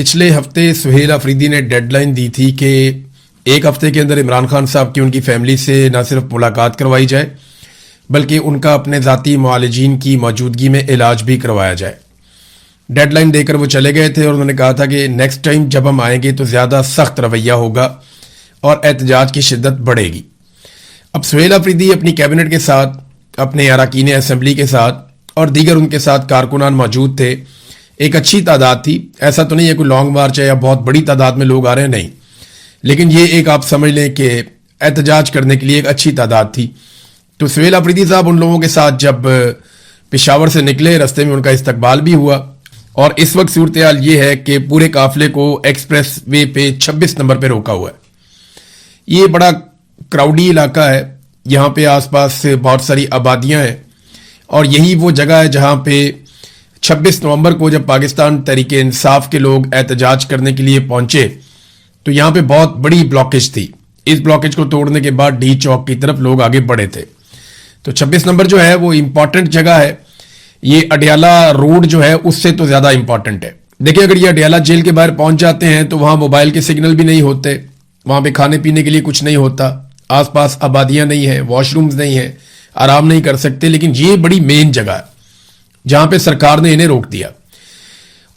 पिछले हफ्ते सुहेल अफरीदी ने डेडलाइन दी थी कि एक हफ्ते के अंदर इमरान खान साहब की उनकी फैमिली से न सिर्फ मुलाकात करवाई जाए बल्कि उनका अपने ज़ाती मुआलिजीन की मौजूदगी में इलाज भी करवाया जाए। डेडलाइन देकर वो चले गए थे और उन्होंने कहा था कि नेक्स्ट टाइम जब हम आएंगे तो ज़्यादा सख्त रवैया होगा और एहतजाज की शिद्दत बढ़ेगी। अब सुहेल अफरीदी अपनी कैबिनेट के साथ, अपने अरकान असेंबली के साथ और दीगर उनके साथ कारकुनान मौजूद थे। एक अच्छी तादाद थी, ऐसा तो नहीं है कोई लॉन्ग मार्च है या बहुत बड़ी तादाद में लोग आ रहे हैं, नहीं, लेकिन ये एक आप समझ लें कि एहतजाज करने के लिए एक अच्छी तादाद थी। तो सुहेल अफरीदी साहब उन लोगों के साथ जब पेशावर से निकले, रास्ते में उनका इस्तकबाल भी हुआ और इस वक्त सूरत हाल ये है कि पूरे काफिले को एक्सप्रेस वे पे 26 नंबर पे रोका हुआ है। ये बड़ा क्राउडी इलाका है, यहाँ पे आसपास बहुत सारी आबादियां हैं और यही वो जगह है जहाँ पे 26 नवंबर को जब पाकिस्तान तहरीक इंसाफ के लोग एहतजाज करने के लिए पहुंचे तो यहाँ पे बहुत बड़ी ब्लॉकेज थी। इस ब्लॉकेज को तोड़ने के बाद डी चौक की तरफ लोग आगे बढ़े थे। तो 26 नंबर जो है वो इंपॉर्टेंट जगह है। ये अडियाला रोड जो है उससे तो ज्यादा इंपॉर्टेंट है। देखिए, अगर ये अडियाला जेल के बाहर पहुंच जाते हैं तो वहां मोबाइल के सिग्नल भी नहीं होते, वहां पे खाने पीने के लिए कुछ नहीं होता, आसपास आबादियां नहीं है, वॉशरूम्स नहीं है, आराम नहीं कर सकते। लेकिन ये बड़ी मेन जगह है जहां पे सरकार ने इन्हें रोक दिया।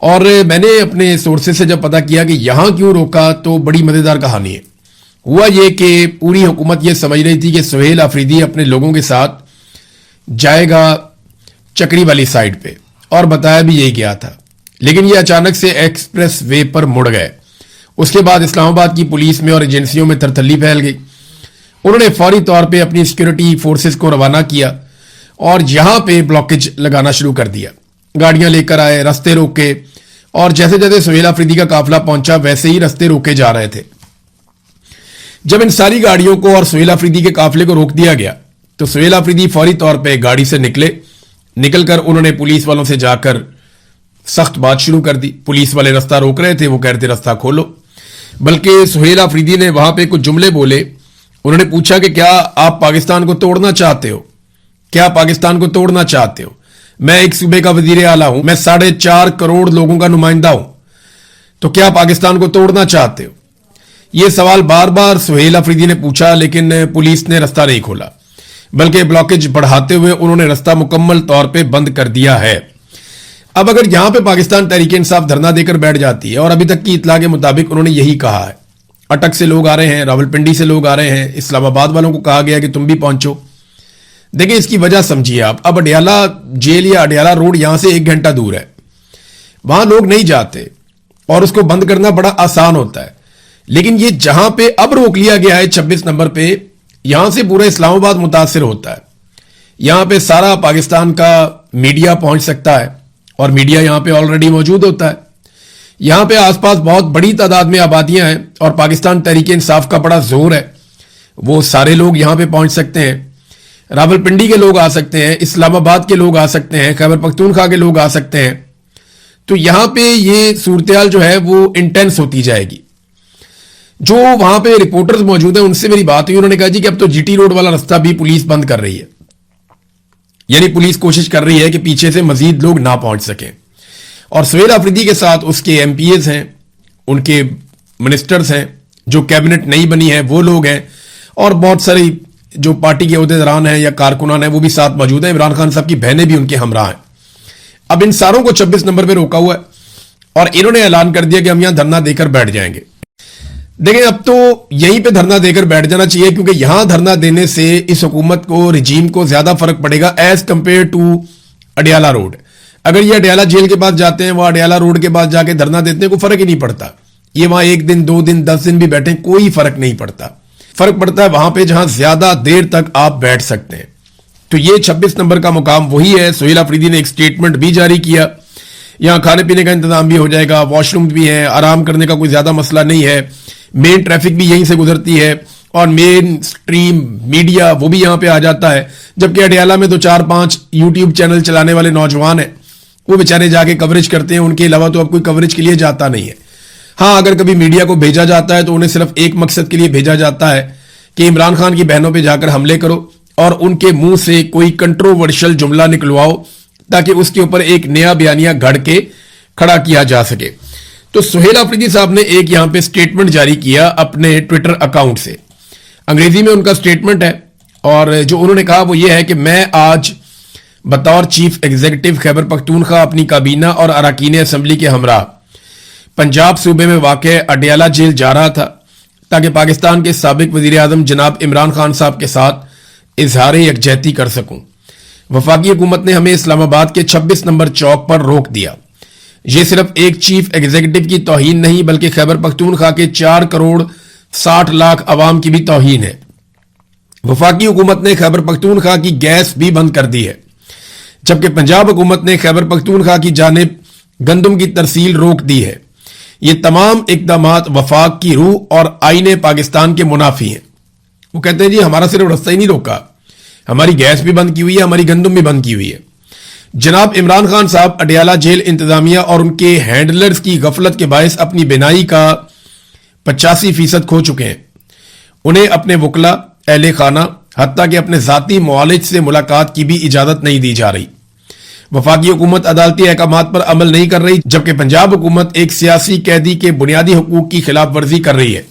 और मैंने अपने सोर्सेज से जब पता किया कि यहां क्यों रोका तो बड़ी मजेदार कहानी है। हुआ ये कि पूरी हुकूमत ये समझ रही थी कि सुहेल अफरीदी अपने लोगों के साथ जाएगा चक्री वाली साइड पे, और बताया भी यही गया था। लेकिन ये अचानक से एक्सप्रेस वे पर मुड़ गए। उसके बाद इस्लामाबाद की पुलिस में और एजेंसियों में तरतली फैल गई। उन्होंने फौरी तौर पर अपनी सिक्योरिटी फोर्सेस को रवाना किया और यहां पे ब्लॉकेज लगाना शुरू कर दिया। गाड़ियां लेकर आए, रास्ते रोके और जैसे जैसे सुहेल अफरीदी का काफिला पहुंचा वैसे ही रास्ते रोके जा रहे थे। जब इन सारी गाड़ियों को और सुहेल अफरीदी के काफिले को रोक दिया गया तो सुहेल अफरीदी फौरी तौर पे गाड़ी से निकलकर उन्होंने पुलिस वालों से जाकर सख्त बात शुरू कर दी। पुलिस वाले रास्ता रोक रहे थे, वो कह रहे थे रास्ता खोलो। बल्कि सुहेल अफरीदी ने वहां पे कुछ जुमले बोले। उन्होंने पूछा कि क्या आप पाकिस्तान को तोड़ना चाहते हो? क्या पाकिस्तान को तोड़ना चाहते हो? मैं एक सूबे का वजीर आला हूं, मैं 4.5 करोड़ लोगों का नुमाइंदा हूं, तो क्या पाकिस्तान को तोड़ना चाहते हो? यह सवाल बार बार सुहेल अफरीदी ने पूछा, लेकिन पुलिस ने रास्ता नहीं खोला, बल्कि ब्लॉकेज बढ़ाते हुए उन्होंने रास्ता मुकम्मल तौर पर बंद कर दिया है। अब अगर यहां पर पाकिस्तान तहरीक इंसाफ धरना देकर बैठ जाती है, और अभी तक की इतला के मुताबिक उन्होंने यही कहा है, अटक से लोग आ रहे हैं, रावलपिंडी से लोग आ रहे हैं, इस्लामाबाद वालों को कहा गया कि तुम भी पहुंचो। देखिए, इसकी वजह समझिए आप। अब अडियाला जेल या अडियाला रोड यहां से 1 घंटा दूर है, वहां लोग नहीं जाते और उसको बंद करना बड़ा आसान होता है। लेकिन ये जहां पे अब रोक लिया गया है 26 नंबर पे, यहां से पूरा इस्लामाबाद मुतासिर होता है। यहां पे सारा पाकिस्तान का मीडिया पहुंच सकता है और मीडिया यहां पे ऑलरेडी मौजूद होता है। यहां पे आसपास बहुत बड़ी तादाद में आबादियां हैं और पाकिस्तान तहरीक इंसाफ का बड़ा जोर है। वो सारे लोग यहां पे पहुंच सकते हैं। रावलपिंडी के लोग आ सकते हैं, इस्लामाबाद के लोग आ सकते हैं, खैबर पख्तूनख्वा के लोग आ सकते हैं। तो यहां पे ये सूरत जो है वो इंटेंस होती जाएगी। जो वहां पे रिपोर्टर्स मौजूद हैं उनसे मेरी बात हुई, उन्होंने कहा जी कि अब तो जीटी रोड वाला रास्ता भी पुलिस बंद कर रही है। यानी पुलिस कोशिश कर रही है कि पीछे से मजीद लोग ना पहुंच सकें। और सुहेल अफरीदी के साथ उसके एमपीएस हैं, उनके मिनिस्टर्स हैं, जो कैबिनेट नहीं बनी है वो लोग हैं, और बहुत सारी जो पार्टी के अहदेदारान हैं या कारकुनान हैं वो भी साथ मौजूद हैं। इमरान खान साहब की बहनें भी उनके हमरा हैं। अब इन सारों को 26 नंबर पे रोका हुआ है और इन्होंने ऐलान कर दिया कि हम यहां धरना देकर बैठ जाएंगे। देखिए, अब तो यहीं पे धरना देकर बैठ जाना चाहिए, क्योंकि यहां धरना देने से इस हुकूमत को, रिजीम को ज्यादा फर्क पड़ेगा as compared to Adiala road. अगर ये अडियाला जेल के पास जाते हैं, वह अडियाला रोड के पास जाके धरना देते हैं, कोई फर्क ही नहीं पड़ता। ये वहां 1 दिन, 2 दिन, 10 दिन भी बैठे, कोई फर्क नहीं पड़ता। फर्क पड़ता है वहां पे जहां ज्यादा देर तक आप बैठ सकते हैं। तो ये 26 नंबर का मुकाम वही है। सुहेल अफरीदी ने एक स्टेटमेंट भी जारी किया। यहां खाने पीने का इंतजाम भी हो जाएगा, वॉशरूम भी है, आराम करने का कोई ज्यादा मसला नहीं है, मेन ट्रैफिक भी यहीं से गुजरती है और मेन स्ट्रीम मीडिया वो भी यहां पे आ जाता है। जबकि अडियाला में तो 4-5 यूट्यूब चैनल चलाने वाले नौजवान हैं, वो बेचारे जाके कवरेज करते हैं, उनके अलावा तो अब कोई कवरेज के लिए जाता नहीं है। हाँ, अगर कभी मीडिया को भेजा जाता है तो उन्हें सिर्फ एक मकसद के लिए भेजा जाता है कि इमरान खान की बहनों पे जाकर हमले करो और उनके मुंह से कोई कंट्रोवर्शियल जुमला निकलवाओ ताकि उसके ऊपर एक नया बयानिया घड़ के खड़ा किया जा सके। تو سہیل آفریدی صاحب نے ایک یہاں پہ سٹیٹمنٹ جاری کیا اپنے ٹویٹر اکاؤنٹ سے. انگریزی میں ان کا سٹیٹمنٹ ہے اور جو انہوں نے کہا وہ یہ ہے کہ میں آج بطور چیف ایگزیکٹو خیبر پختونخوا اپنی کابینہ اور اراکین اسمبلی کے ہمراہ پنجاب صوبے میں واقع اڈیالہ جیل جا رہا تھا تاکہ پاکستان کے سابق وزیر اعظم جناب عمران خان صاحب کے ساتھ اظہار یکجہتی کر سکوں. وفاقی حکومت نے ہمیں اسلام آباد کے 26 نمبر چوک پر روک دیا. یہ صرف ایک چیف ایگزیکٹو کی توہین نہیں بلکہ خیبر پختونخوا کے 4 کروڑ 60 لاکھ عوام کی بھی توہین ہے. وفاقی حکومت نے خیبر پختونخوا کی گیس بھی بند کر دی ہے جبکہ پنجاب حکومت نے خیبر پختونخوا کی جانب گندم کی ترسیل روک دی ہے. یہ تمام اقدامات وفاق کی روح اور آئین پاکستان کے منافی ہیں. وہ کہتے ہیں جی ہمارا صرف رستہ ہی نہیں روکا, ہماری گیس بھی بند کی ہوئی ہے, ہماری گندم بھی بند کی ہوئی ہے. جناب عمران خان صاحب اڈیالہ جیل انتظامیہ اور ان کے ہینڈلرز کی غفلت کے باعث اپنی بینائی کا 85% کھو چکے ہیں. انہیں اپنے وکلا, اہل خانہ, حتیٰ کہ اپنے ذاتی معالج سے ملاقات کی بھی اجازت نہیں دی جا رہی. وفاقی حکومت عدالتی احکامات پر عمل نہیں کر رہی جبکہ پنجاب حکومت ایک سیاسی قیدی کے بنیادی حقوق کی خلاف ورزی کر رہی ہے.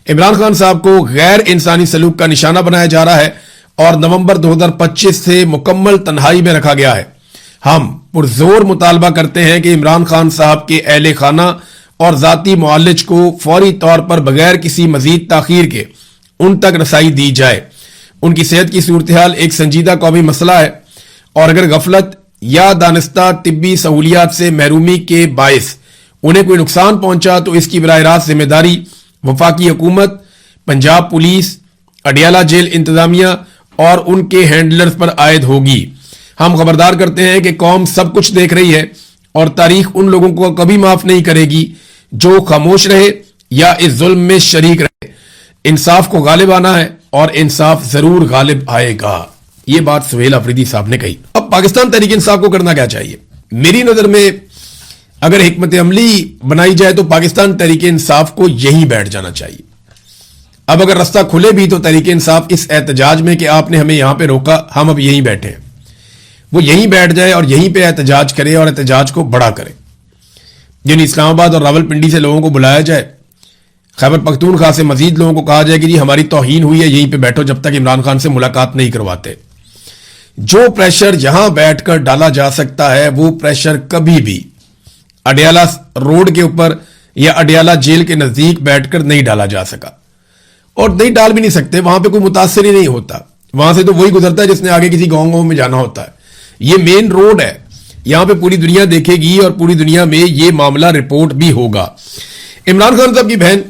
عمران خان صاحب کو غیر انسانی سلوک کا نشانہ بنایا جا رہا ہے اور نومبر 2025 سے مکمل تنہائی میں رکھا گیا ہے. ہم پرزور مطالبہ کرتے ہیں کہ عمران خان صاحب کے اہل خانہ اور ذاتی معالج کو فوری طور پر بغیر کسی مزید تاخیر کے ان تک رسائی دی جائے. ان کی صحت کی صورتحال ایک سنجیدہ قومی مسئلہ ہے اور اگر غفلت یا دانستہ طبی سہولیات سے محرومی کے باعث انہیں کوئی نقصان پہنچا تو اس کی براہ راست ذمہ داری وفاقی حکومت, پنجاب پولیس, اڈیالہ جیل انتظامیہ اور ان کے ہینڈلرز پر عائد ہوگی. ہم خبردار کرتے ہیں کہ قوم سب کچھ دیکھ رہی ہے اور تاریخ ان لوگوں کو کبھی معاف نہیں کرے گی جو خاموش رہے یا اس ظلم میں شریک رہے. انصاف کو غالب آنا ہے اور انصاف ضرور غالب آئے گا. یہ بات سہیل آفریدی صاحب نے کہی. اب پاکستان تحریک انصاف کو کرنا کیا چاہیے؟ میری نظر میں اگر حکمت عملی بنائی جائے تو پاکستان تحریک انصاف کو یہیں بیٹھ جانا چاہیے. اب اگر رستہ کھلے بھی تو تحریک انصاف اس احتجاج میں کہ آپ نے ہمیں یہاں پہ روکا, ہم اب یہیں بیٹھے ہیں, وہ یہیں بیٹھ جائے اور یہیں پہ احتجاج کرے اور احتجاج کو بڑا کرے. یعنی اسلام آباد اور راولپنڈی سے لوگوں کو بلایا جائے, خیبر پختونخوا سے مزید لوگوں کو کہا جائے کہ جی ہماری توہین ہوئی ہے, یہیں پہ بیٹھو جب تک عمران خان سے ملاقات نہیں کرواتے. جو پریشر یہاں بیٹھ کر ڈالا جا سکتا ہے وہ پریشر کبھی بھی اڈیالہ روڈ کے اوپر یا اڈیالہ جیل کے نزدیک بیٹھ کر نہیں ڈالا جا سکا اور نہیں ڈال بھی نہیں سکتے. وہاں پہ کوئی متاثر ہی نہیں ہوتا, وہاں سے تو وہی گزرتا ہے جس نے آگے کسی گاؤں میں جانا ہوتا ہے. یہ مین روڈ ہے, یہاں پہ پوری دنیا دیکھے گی اور پوری دنیا میں یہ معاملہ رپورٹ بھی ہوگا. عمران خان صاحب کی بہن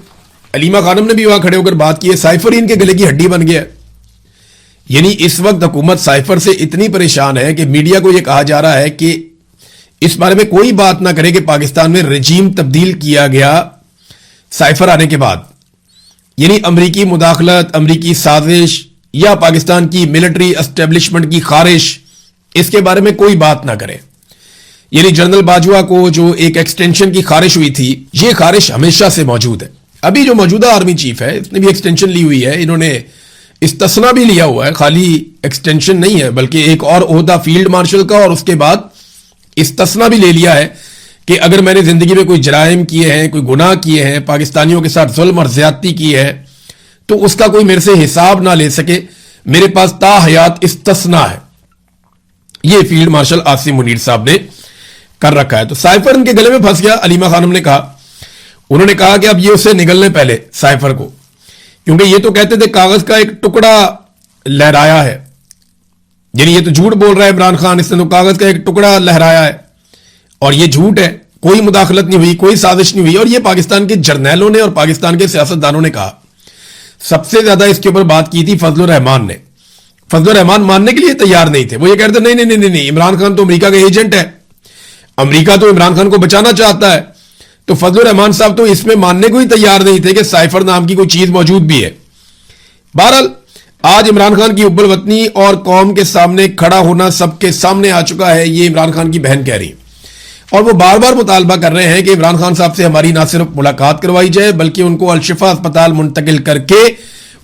علیمہ خانم نے بھی وہاں کھڑے ہو کر بات کی ہے. سائفر ان کے گلے کی ہڈی بن گیا ہے. یعنی اس وقت حکومت سائفر سے اتنی پریشان ہے کہ میڈیا کو یہ کہا جا رہا ہے کہ اس بارے میں کوئی بات نہ کرے کہ پاکستان میں رجیم تبدیل کیا گیا سائفر آنے کے بعد. یعنی امریکی مداخلت, امریکی سازش یا پاکستان کی ملٹری اسٹیبلشمنٹ کی خارش, اس کے بارے میں کوئی بات نہ کرے. یعنی جنرل باجوہ کو جو ایک ایکسٹینشن کی خارش ہوئی تھی, یہ خارش ہمیشہ سے موجود ہے. ابھی جو موجودہ آرمی چیف ہے اس نے بھی ایکسٹینشن لی ہوئی ہے, انہوں نے استثنا بھی لیا ہوا ہے, خالی ایکسٹینشن نہیں ہے بلکہ ایک اور عہدہ فیلڈ مارشل کا, اور اس کے بعد استثنا بھی لے لیا ہے کہ اگر میں نے زندگی میں کوئی جرائم کیے ہیں, کوئی گناہ کیے ہیں, پاکستانیوں کے ساتھ ظلم اور زیادتی کی ہے تو اس کا کوئی میرے سے حساب نہ لے سکے, میرے پاس تا حیات استثنا ہے. یہ فیلڈ مارشل عاصم منیر صاحب نے کر رکھا ہے. تو سائفر ان کے گلے میں پھنس گیا. علیمہ خانم نے کہا, انہوں نے کہا کہ اب یہ اسے نگلنے پہلے سائفر کو, کیونکہ یہ تو کہتے تھے کاغذ کا ایک ٹکڑا لہرایا ہے. یعنی یہ تو جھوٹ بول رہا ہے عمران خان, اس نے تو کاغذ کا ایک ٹکڑا لہرایا ہے اور یہ جھوٹ ہے, کوئی مداخلت نہیں ہوئی, کوئی سازش نہیں ہوئی. اور یہ پاکستان کے جرنیلوں نے اور پاکستان کے سیاستدانوں نے کہا. سب سے زیادہ اس کے اوپر بات کی تھی فضل الرحمان نے. فضل الرحمان ماننے کے لیے تیار نہیں تھے. وہ یہ کہتے نہیں نہیں نہیں نہیں, عمران خان تو امریکہ کا ایجنٹ ہے, امریکہ تو عمران خان کو بچانا چاہتا ہے. تو فضل الرحمان صاحب تو اس میں ماننے کو ہی تیار نہیں تھے کہ سائفر نام کی کوئی چیز موجود بھی ہے. بہرحال آج عمران خان کی حب الوطنی اور قوم کے سامنے کھڑا ہونا سب کے سامنے آ چکا ہے. یہ عمران خان کی بہن کہہ رہی ہے اور وہ بار بار مطالبہ کر رہے ہیں کہ عمران خان صاحب سے ہماری نہ صرف ملاقات کروائی جائے بلکہ ان کو الشفا اسپتال منتقل کر کے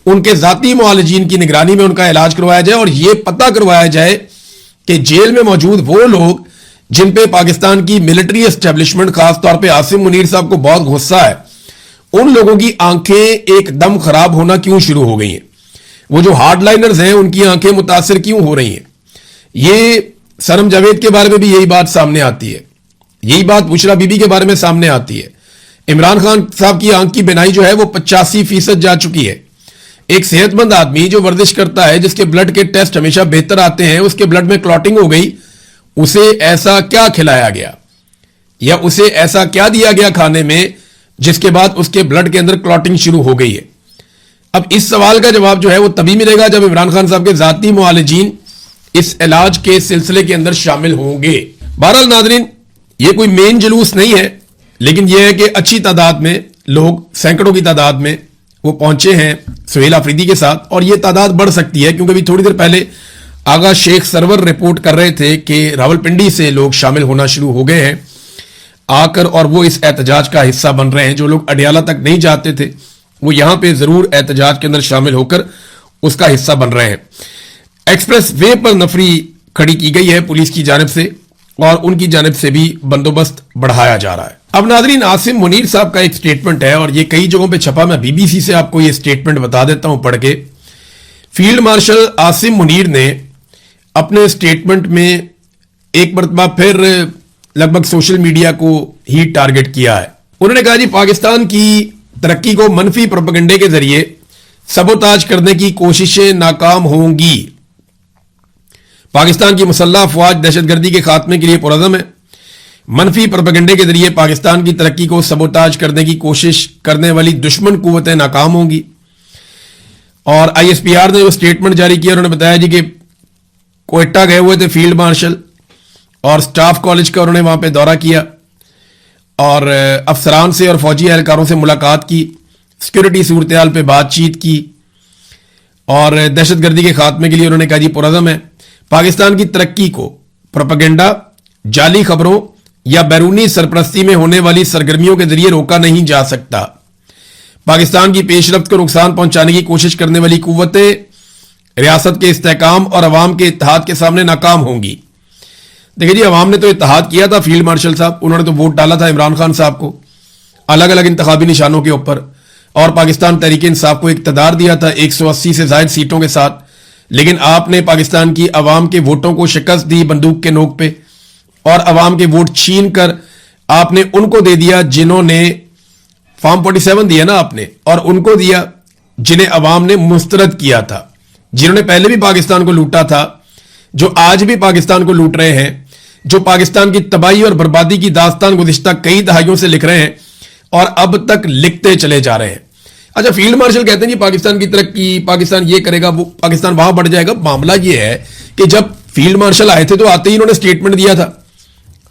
ان کے ذاتی معالجین کی نگرانی میں ان کا علاج کروایا جائے اور یہ پتہ کروایا جائے کہ جیل میں موجود وہ لوگ जिन पे पाकिस्तान की मिलिट्री एस्टेब्लिशमेंट खासतौर पे आसिम मुनीर साहब को बहुत गुस्सा है, उन लोगों की आंखें एकदम खराब होना क्यों शुरू हो गई हैं? वो जो हार्डलाइनर्स हैं उनकी आंखें मुतासिर क्यों हो रही हैं? ये सरम जावेद के बारे में भी यही बात सामने आती है, यही बात बुशरा बीबी के बारे में सामने आती है। इमरान खान साहब की आंख की बिनाई जो है वो 85% जा चुकी है। एक सेहतमंद आदमी जो वर्जिश करता है, जिसके ब्लड के टेस्ट हमेशा बेहतर आते हैं, उसके ब्लड में क्लॉटिंग हो गई, उसे ऐसा क्या खिलाया गया या उसे ऐसा क्या दिया गया खाने में जिसके बाद उसके ब्लड के अंदर क्लॉटिंग शुरू हो गई है? अब इस सवाल का जवाब जो है वो तभी मिलेगा जब इमरान खान साहब के जाती मुआलिजीन इस इलाज के सिलसिले के अंदर शामिल होंगे। बहरहाल नाज़रीन, ये कोई मेन जुलूस नहीं है, लेकिन यह है कि अच्छी तादाद में लोग, सैकड़ों की तादाद में वो पहुंचे हैं सुहेल आफरीदी के साथ, और ये तादाद बढ़ सकती है क्योंकि अभी थोड़ी देर पहले आगा शेख सरवर रिपोर्ट कर रहे थे कि रावलपिंडी से लोग शामिल होना शुरू हो गए हैं आकर, और वो इस एहतजाज का हिस्सा बन रहे हैं। जो लोग अडियाला तक नहीं जाते थे वो यहां पे जरूर एहतजाज के अंदर शामिल होकर उसका हिस्सा बन रहे हैं। एक्सप्रेस वे पर नफरी खड़ी की गई है पुलिस की जानिब से, और उनकी जानिब से भी बंदोबस्त बढ़ाया जा रहा है। अब नाज़रीन, आसिम मुनीर साहब का एक स्टेटमेंट है और ये कई जगहों पे छपा। मैं बीबीसी से आपको ये स्टेटमेंट बता देता हूं पढ़ के। फील्ड मार्शल आसिम मुनीर ने अपने स्टेटमेंट में एक मरतबा फिर लगभग सोशल मीडिया को ही टारगेट किया है। उन्होंने कहा जी, पाकिस्तान की तरक्की को मनफी प्रोपेगेंडे के जरिए सबोताज करने की कोशिशें नाकाम होंगी। पाकिस्तान की मुसल्लह अफवाज दहशतगर्दी के खात्मे के लिए पुरअज़म है। मनफी प्रोपेगेंडे के जरिए पाकिस्तान की तरक्की को सबोताज करने की कोशिश करने वाली दुश्मन कुव्वतें नाकाम होंगी। और ISPR ने जो स्टेटमेंट जारी किया, उन्होंने बताया जी कि कोयटा गए हुए थे फील्ड मार्शल और स्टाफ कॉलेज का उन्होंने वहां पे दौरा किया और अफसरान से और फौजी एहलकारों से मुलाकात की, सिक्योरिटी सूरत-ए-हाल पे बातचीत की और दहशतगर्दी के खात्मे के लिए उन्होंने कहा जी पुरअज़म है। पाकिस्तान की तरक्की को प्रोपेगेंडा, जाली खबरों या बैरूनी सरपरस्ती में होने वाली सरगर्मियों के जरिए रोका नहीं जा सकता। पाकिस्तान की पेशरफ्त को नुकसान पहुंचाने की कोशिश करने वाली कुव्वतें रियासत के इस्तेहकाम और अवाम के इत्तेहाद के सामने नाकाम होंगी। देखिए जी, अवाम ने तो इत्तेहाद किया था फील्ड मार्शल साहब, उन्होंने तो वोट डाला था इमरान खान साहब को अलग अलग इंतखाबी निशानों के ऊपर, और पाकिस्तान तहरीक इंसाफ को इक़्तिदार दिया था 180 से ज़ायद सीटों के साथ। लेकिन आपने पाकिस्तान की अवाम के वोटों को शिकस्त दी बंदूक के नोक पे, और अवाम के वोट छीन कर आपने उनको दे दिया जिन्होंने फॉर्म 47 दिया ना आपने, और उनको दिया जिन्हें अवाम ने मुस्तरद किया था, जिन्होंने पहले भी पाकिस्तान को लूटा था, जो आज भी पाकिस्तान को लूट रहे हैं, जो पाकिस्तान की तबाही और बर्बादी की दास्तान गुज़िश्ता कई दहाइयों से लिख रहे हैं और अब तक लिखते चले जा रहे हैं। अच्छा, फील्ड मार्शल कहते हैं जी पाकिस्तान की तरक्की, पाकिस्तान ये करेगा, वो पाकिस्तान वहां बढ़ जाएगा। मामला ये है कि जब फील्ड मार्शल आए थे तो आते ही इन्होंने स्टेटमेंट दिया था।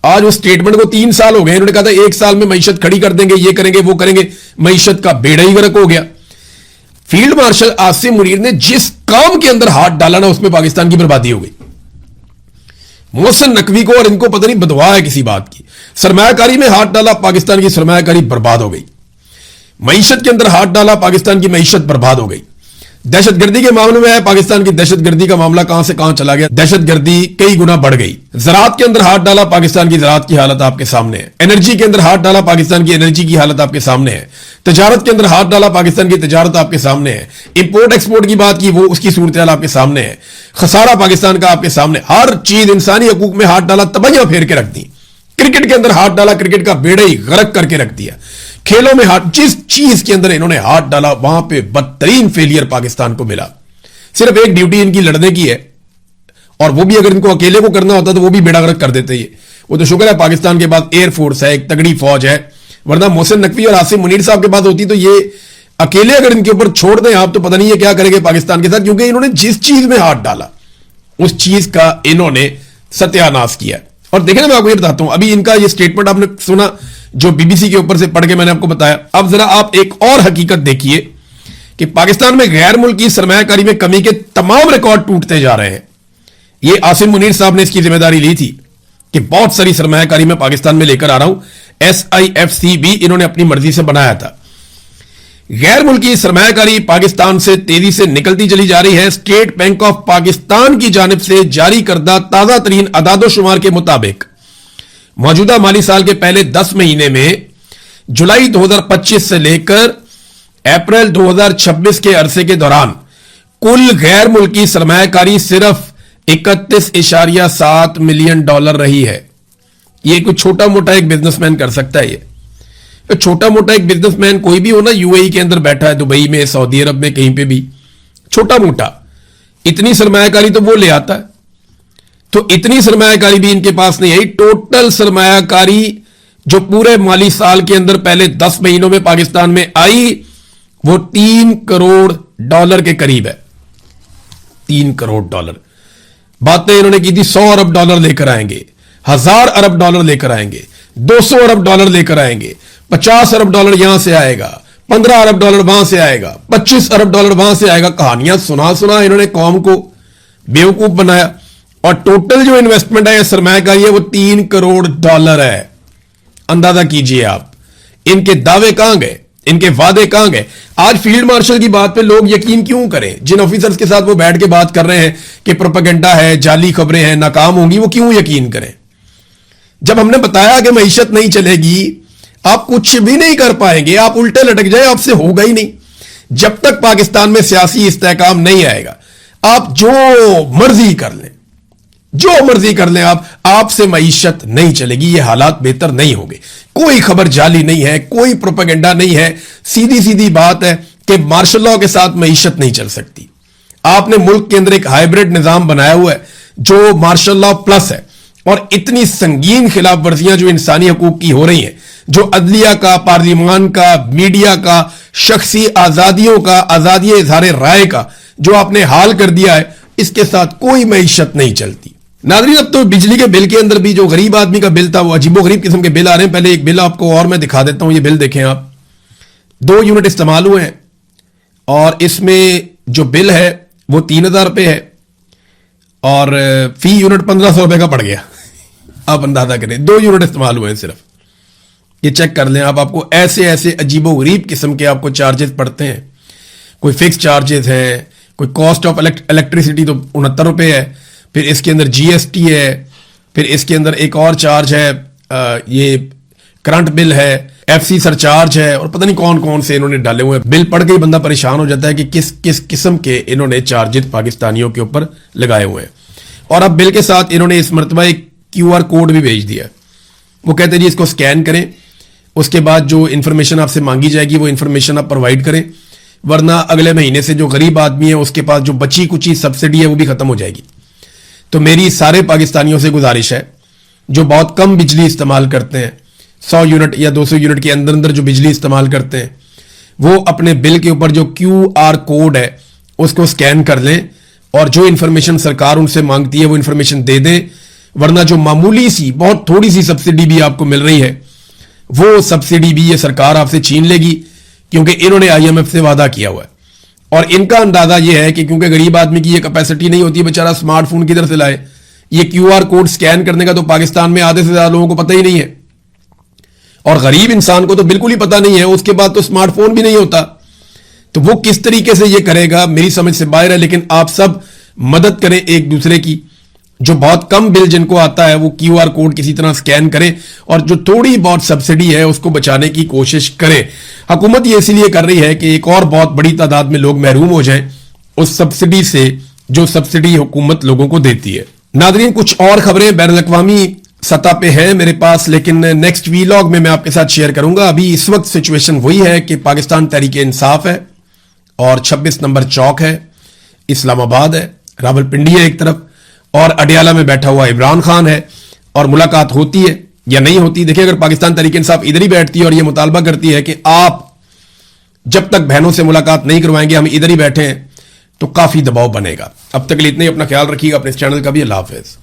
आज उस स्टेटमेंट को 3 साल हो गए, इन्होंने कहा था 1 साल में मईशत खड़ी कर देंगे, ये करेंगे, वो करेंगे, मईशत का बेड़ा ही गर्क हो गया। फील्ड मार्शल आसिम मुनीर ने जिस काम के अंदर हाथ डाला ना, उसमें पाकिस्तान की बर्बादी हो गई। मोहसिन नकवी को और इनको पता नहीं बदवा है किसी बात की, सरमायाकारी में हाथ डाला, पाकिस्तान की सरमायाकारी बर्बाद हो गई। मईशत के अंदर हाथ डाला, पाकिस्तान की मईशत बर्बाद हो गई। दहशतगर्दी के मामले में है, पाकिस्तान की दहशतगर्दी का मामला कहां से कहां चला गया, दहशतगर्दी कई गुना बढ़ गई। ज़राअत के अंदर हाथ डाला, पाकिस्तान की ज़राअत की हालत आपके सामने है। एनर्जी के अंदर हाथ डाला, पाकिस्तान की एनर्जी की हालत आपके सामने है। तजारत के अंदर हाथ डाला, पाकिस्तान की तजारत आपके सामने है। इंपोर्ट एक्सपोर्ट की बात की, वो उसकी सूरत-ए-हाल आपके सामने है। खसारा पाकिस्तान का आपके सामने, हर चीज इंसानी हकूक में हाथ डाला, तबाहियां फेर के रख दी। क्रिकेट के अंदर हाथ डाला, क्रिकेट का बेड़ा ही गर्क करके रख दिया। खेलों में हाथ, जिस चीज के अंदर इन्होंने हाथ डाला वहां पे बदतरीन फेलियर पाकिस्तान को मिला। सिर्फ एक ड्यूटी इनकी लड़ने की है, और वो भी अगर इनको अकेले को करना होता तो वो भी बेड़ा गर्क कर देते। ये वो तो शुक्र है पाकिस्तान के पास एयरफोर्स है, एक तगड़ी फौज है, वरना मोहसिन नकवी और आसिम मुनीर साहब के पास होती तो ये अकेले अगर इनके ऊपर छोड़ दें आप, तो पता नहीं ये क्या करेंगे पाकिस्तान के साथ, क्योंकि इन्होंने जिस चीज में हाथ डाला उस चीज का इन्होंने सत्यानाश किया। और देखिए ना, मैं आपको ये बताता हूं, अभी इनका ये स्टेटमेंट आपने सुना जो बीबीसी के ऊपर से पढ़ के मैंने आपको बताया। अब जरा आप एक और हकीकत देखिए कि पाकिस्तान में गैर मुल्की सरमायाकारी में कमी के तमाम रिकॉर्ड टूटते जा रहे हैं। ये आसिम मुनीर साहब ने इसकी जिम्मेदारी ली थी कि बहुत सारी सरमायाकारी में पाकिस्तान में लेकर आ रहा हूं। SIFC भी इन्होंने अपनी मर्जी से बनाया था। गैर मुल्की सरमायाकारी पाकिस्तान से तेजी से निकलती चली जा रही है। स्टेट बैंक ऑफ पाकिस्तान की जानिब से जारी करदा ताजा तरीन अदादो शुमार के मुताबिक मौजूदा माली साल के पहले 10 महीने में जुलाई 2025 से लेकर अप्रैल 2026 के अरसे के दौरान कुल गैर मुल्की सरमायाकारी सिर्फ 31.7 मिलियन डॉलर रही है। ये कोई छोटा मोटा एक बिजनेसमैन कर सकता है। ये तो छोटा मोटा एक बिजनेसमैन कोई भी हो ना, यूएई के अंदर बैठा है, दुबई में, सऊदी अरब में, कहीं पे भी, छोटा मोटा इतनी सरमायाकारी तो वो ले आता है। तो इतनी सरमायाकारी भी इनके पास नहीं है। टोटल सरमायाकारी जो पूरे माली साल के अंदर पहले 10 महीनों में पाकिस्तान में आई वो 3 करोड़ डॉलर के करीब है। 3 करोड़ डॉलर। बातें इन्होंने की थी 100 अरब डॉलर लेकर आएंगे, 1000 अरब डॉलर लेकर आएंगे, 200 अरब डॉलर लेकर आएंगे, 50 अरब डॉलर यहां से आएगा, 15 अरब डॉलर वहां से आएगा, 25 अरब डॉलर वहां से आएगा। कहानियां सुना इन्होंने कौम को बेवकूफ बनाया। और टोटल जो इन्वेस्टमेंट है, सरमायाकारी है, वो 3 करोड़ डॉलर है। अंदाजा कीजिए आप, इनके दावे कहां गए, इनके वादे कहां गए। आज फील्ड मार्शल की बात पे लोग यकीन क्यों करें? जिन ऑफिसर्स के साथ वो बैठ के बात कर रहे हैं कि प्रोपेगेंडा है, जाली खबरें हैं, नाकाम होंगी, वो क्यों यकीन करें? जब हमने बताया कि मईशत नहीं चलेगी, आप कुछ भी नहीं कर पाएंगे, आप उल्टे लटक जाए, आपसे होगा ही नहीं। जब तक पाकिस्तान में सियासी इस्तेहकाम नहीं आएगा, आप जो मर्जी कर लें, जो मर्जी कर लें, आपसे मईशत नहीं चलेगी। ये हालात बेहतर नहीं होंगे। कोई खबर जाली नहीं है, कोई प्रोपेगेंडा नहीं है। सीधी सीधी बात है कि मार्शल लॉ के साथ मईशत नहीं चल सकती। आपने मुल्क के अंदर एक हाइब्रिड निजाम बनाया हुआ है जो मार्शल लॉ प्लस है, और इतनी संगीन खिलाफ वर्जियां जो इंसानी हकूक की हो रही हैं, जो अदलिया का, पार्लियामान का, मीडिया का, शख्सी आजादियों का, आजादी इजहार राय का जो आपने हाल कर दिया है, इसके साथ कोई मईशत नहीं चलती। नाज़रीन, अब तो बिजली के बिल के अंदर भी जो गरीब आदमी का बिल था, वो अजीबोगरीब किस्म के बिल आ रहे हैं। पहले एक बिल आपको और मैं दिखा देता हूं। ये बिल देखें आप, 2 यूनिट इस्तेमाल हुए हैं और इसमें जो बिल है वो 3000 रुपये है और फी यूनिट 1500 रुपये का पड़ गया। आप अंदाजा करें, 2 यूनिट इस्तेमाल हुए हैं सिर्फ। ये चेक कर लें आप, आपको ऐसे ऐसे अजीबोगरीब किस्म के आपको चार्जेस पड़ते हैं। कोई फिक्स चार्जेस हैं, कोई कॉस्ट ऑफ इलेक्ट्रिसिटी तो 69 रुपये है, फिर इसके अंदर जीएसटी है, फिर इसके अंदर एक और चार्ज है, ये करंट बिल है, एफसी सरचार्ज है, और पता नहीं कौन कौन से इन्होंने डाले हुए हैं। बिल पढ़ के ही बंदा परेशान हो जाता है कि किस किस किस्म के इन्होंने चार्जेस पाकिस्तानियों के ऊपर लगाए हुए हैं। और अब बिल के साथ इन्होंने इस मरतबा एक QR कोड भी भेज दिया। वो कहते हैं जी इसको स्कैन करें, उसके बाद जो इंफॉर्मेशन आपसे मांगी जाएगी वो इंफॉर्मेशन आप प्रोवाइड करें, वरना अगले महीने से जो गरीब आदमी है उसके पास जो बची कुची सब्सिडी है वो भी खत्म हो जाएगी। तो मेरी सारे पाकिस्तानियों से गुजारिश है जो बहुत कम बिजली इस्तेमाल करते हैं, 100 यूनिट या 200 यूनिट के अंदर अंदर जो बिजली इस्तेमाल करते हैं, वो अपने बिल के ऊपर जो QR कोड है उसको स्कैन कर लें और जो इंफॉर्मेशन सरकार उनसे मांगती है वो इंफॉर्मेशन दे दें, वरना जो मामूली सी, बहुत थोड़ी सी सब्सिडी भी आपको मिल रही है, वो सब्सिडी भी ये सरकार आपसे छीन लेगी, क्योंकि इन्होंने IMF से वादा किया हुआ है। और इनका अंदाजा यह है कि क्योंकि गरीब आदमी की ये कैपेसिटी नहीं होती है, बेचारा स्मार्टफोन किधर से लाए, ये QR कोड स्कैन करने का तो पाकिस्तान में आधे से ज्यादा लोगों को पता ही नहीं है, और गरीब इंसान को तो बिल्कुल ही पता नहीं है, उसके बाद तो स्मार्टफोन भी नहीं होता। तो वो किस तरीके से ये करेगा मेरी समझ से बाहर है। लेकिन आप सब मदद करें एक दूसरे की, जो बहुत कम बिल जिनको आता है वो QR कोड किसी तरह स्कैन करें और जो थोड़ी बहुत सब्सिडी है उसको बचाने की कोशिश करें। हुकूमत ये इसलिए कर रही है कि एक और बहुत बड़ी तादाद में लोग महरूम हो जाएं उस सब्सिडी से जो सब्सिडी हुकूमत लोगों को देती है। नाज़रीन, कुछ और खबरें बैनुल अक़वामी सतह पे है मेरे पास, लेकिन नेक्स्ट वीलॉग में मैं आपके साथ शेयर करूंगा। अभी इस वक्त सिचुएशन वही है कि पाकिस्तान तहरीक इंसाफ है और 26 नंबर चौक है, इस्लामाबाद है, रावलपिंडी है एक तरफ, और अडियाला में बैठा हुआ इमरान खान है, और मुलाकात होती है या नहीं होती। देखिए, अगर पाकिस्तान तहरीक इंसाफ इधर ही बैठती है और ये मुतालबा करती है कि आप जब तक बहनों से मुलाकात नहीं करवाएंगे हम इधर ही बैठे हैं, तो काफी दबाव बनेगा। अब तक के लिए इतने ही। अपना ख्याल रखिएगा, अपने इस चैनल का भी। अल्लाह हाफिज।